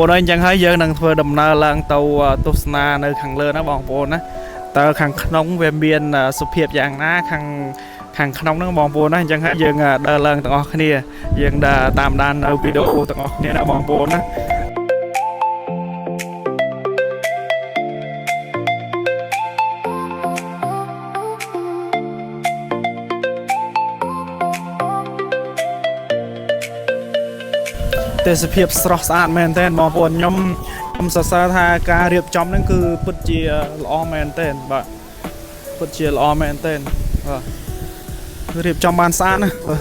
អូនអញ្ចឹងហើយយើងនឹងធ្វើដំណើរឡើងទៅទស្សនានៅខាងលើណាបងប្អូនណាតើខាងក្នុងវាមានសុភាពយ៉ាងណាខាងក្នុងហ្នឹងបងប្អូនណាអញ្ចឹងហើយយើងដើរឡើងទាំងអស់គ្នាយើងដើរតាមដាននៅវីដេអូទាំងអស់គ្នាណាបងប្អូនណាទេសភាពស្រស់ស្អាតមែនទែនបងប្អូនខ្ញុំសរសើរថាការរៀបចំហ្នឹងគឺពិតជាល្អមែនទែនបាទពិតជាល្អមែនទែនបាទរៀបចំបានស្អាតណាបាទ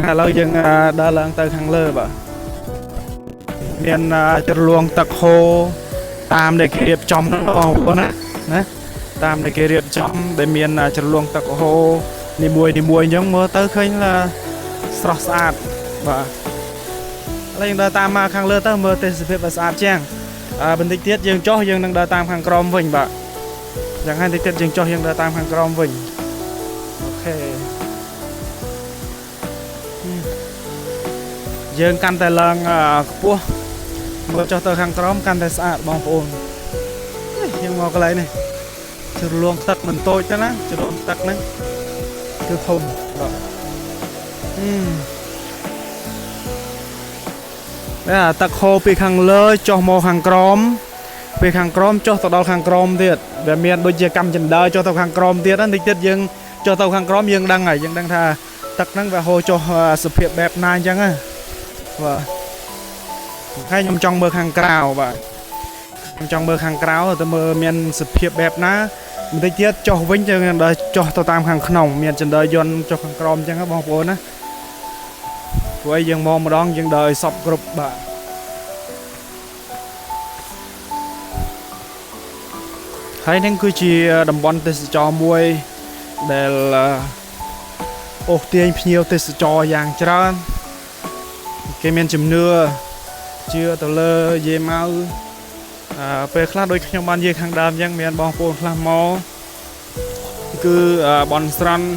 ឥឡូវយើងដើរឡើងទៅខាងលើបាទមានជ្រលងទឹកហូរតាមដែលគេរៀបចំហ្នឹងបងប្អូនណាតាមដែលគេរៀបចំដែលមានជ្រលងទឹកហូរនីមួយអញ្ចឹងមើលទៅឃើញថាស្រស់ស្អាតបាទឥឡូវយើងដើរតាមមកខាងលើទៅមើលទេសភាពស្អាតជាងបន្តិចទៀតយើងចុះយើងនឹងដើរតាមខាងក្រោមវិញបាទយ៉ាងហើយបន្តិចទៀតយើងចុះយើងដើរតាមខាងក្រោមវិញអូខេយើងកាន់តែឡើងខ្ពស់មើលចុះទៅខាងក្រោមកាន់តែស្អាតបងប្អូនយើងមកកន្លែងនេះជ្រលងទឹកមិនតូចទេណាជ្រលងទឹកហ្នឹងគឺធំបាទទឹកហូរពីខាងលើចុះមកខាងក្រោមពីខាងក្រោមចុះទៅដល់ខាងក្រោមទៀតវាមានដូចជាកម្មចិន្តាចុះទៅខាងក្រោមទៀតណាតិចទៀតយើងចុះទៅខាងក្រោមយើងដឹងហើយយើងដឹងថាទឹកហ្នឹងវាហូរចុះសភាពបែបណាអញ្ចឹងណាបាទហើយខ្ញុំចង់មើលខាងក្រៅបាទខ្ញុំចង់មើលខាងក្រៅទៅមើលមានសភាពបែបណាបន្តិចទៀតចុះវិញយើងដល់ចុះទៅតាមខាងក្នុងមានចិន្តាយន្តចុះខាងក្រោមអញ្ចឹងណាបងប្អូនណាព្រោះឯងយើងមកម្ដងយើងដើរឲ្យសពគ្រប់បាទហើយនឹងគឺជាតំបន់ទេសចរមួយដែលអូសទាញភ្ញៀវទេសចរយ៉ាងច្រើនគេមានជំនឿជឿទៅលើយាយម៉ៅពេលខ្លះដូចខ្ញុំបាននិយាយខាងដើមអញ្ចឹងមានបងប្អូនខ្លះមកគឺបន់ស្រន់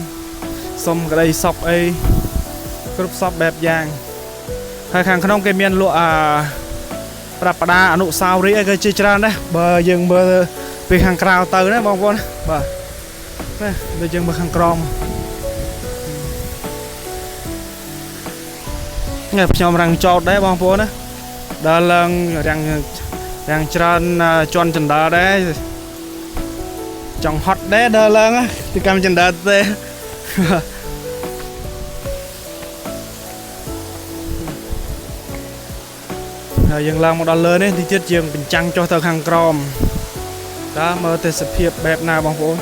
សុំក្តីសុខអីគ្រប់សពបែបយ៉ាងហើយខាងក្នុងគេមានលក់ប្រពដាអនុស្សាវរីយ៍អីក៏ជាច្រើនដែរបើយើងមើលពីខាងក្រៅទៅណាបងប្អូនបាទដូចយើងមើលខាងក្រោមខ្ញុំរាំងចោតដែរបងប្អូនណាដល់ឡើងរាំងច្រើនជន់ចន្ទើដែរចង់ហត់ដែរដល់ឡើងទីកម្មចន្ទើទេហើយយើងឡើងមកដល់លើនេះទីទៀតយើងបញ្ចាំងចុះទៅខាងក្រោមតើមើលទេសភាពបែបណាបងប្អូន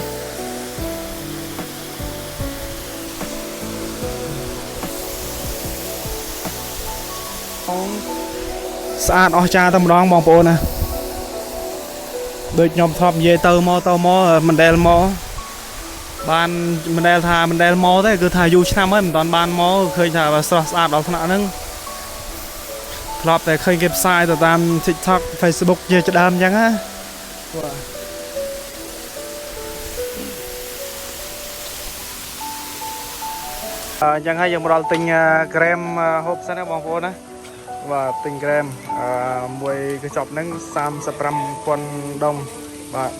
ស្អាតអស្ចារ្យតែម្ដងបងប្អូនណាដូចខ្ញុំធ្លាប់និយាយទៅមកមិនដែលមកបានមិនដែលថាមិនដែលមកទេគឺថាយូរឆ្នាំហើយមិនតាន់បានមកឃើញថាស្រស់ស្អាតដល់ថ្នាក់ហ្នឹងធ្លាប់តែឃើញគេផ្សាយទៅតាម TikTok Facebook ជាដើមអញ្ចឹងណាបាទអញ្ចឹងហើយយើងមកដល់ទិញក្រែមហូបសិនណាបងប្អូនណាបាទទិញក្រែមមួយកញ្ចប់ហ្នឹង35,000ដុំបាទ